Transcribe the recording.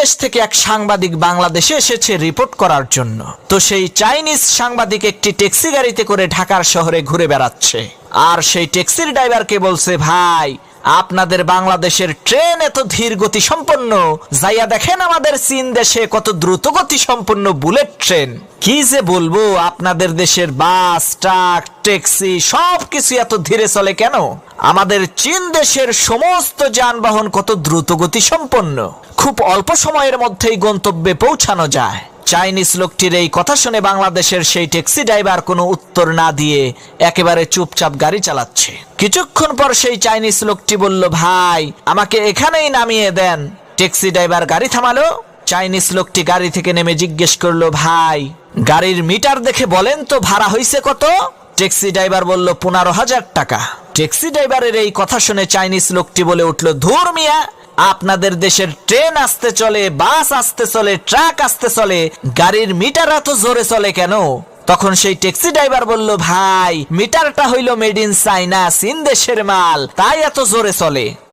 দেশ থেকে এক সাংবাদিক বাংলাদেশে এসেছে রিপোর্ট করার জন্য। তো সেই চাইনিজ সাংবাদিক একটি ট্যাক্সি গাড়িতে করে ঢাকার শহরে ঘুরে বেড়াচ্ছে, আর সেই ট্যাক্সির ড্রাইভারকে বলছে, ভাই আপনাদের বাংলাদেশের ট্রেন এত ধীর গতি সম্পন্ন, যাইয়া দেখেন আমাদের চীন দেশে কত দ্রুত গতি সম্পন্ন বুলেট ট্রেন। কি যে বলবো, আপনাদের দেশের বাস, ট্রাক, ট্যাক্সি সবকিছু এত ধীরে চলে কেন? আমাদের চীন দেশের সমস্ত যানবাহন কত দ্রুত গতি সম্পন্ন, খুব অল্প সময়ের মধ্যেই গন্তব্যে পৌঁছানো যায়। চাইনিজ লোকটির এই কথা শুনে বাংলাদেশের সেই ট্যাক্সি ড্রাইভার কোনো উত্তর না দিয়ে একেবারে চুপচাপ গাড়ি চালাচ্ছে। কিছুক্ষণ পর সেই চাইনিজ লোকটি বলল, ভাই আমাকে এখানেই নামিয়ে দেন। ট্যাক্সি ড্রাইভার গাড়ি থামালো। চাইনিজ লোকটি গাড়ি থেকে নেমে জিজ্ঞেস করলো, ভাই গাড়ির মিটার দেখে বলেন তো ভাড়া হয়েছে কত? ট্যাক্সি ড্রাইভার বলল, 15,000 টাকা। ট্যাক্সি ড্রাইভারের এই কথা শুনে চাইনিজ লোকটি বলে উঠল, ধুর মিয়া, আপনাদের দেশের ট্রেন আসতে চলে, বাস আসতে চলে, ট্রাক আসতে চলে, গাড়ির মিটার এত জোরে চলে কেন? তখন সেই ট্যাক্সি ড্রাইভার বলল, ভাই মিটারটা হইল মেড ইন চাইনা, চীন দেশের মাল, তাই এত জোরে চলে।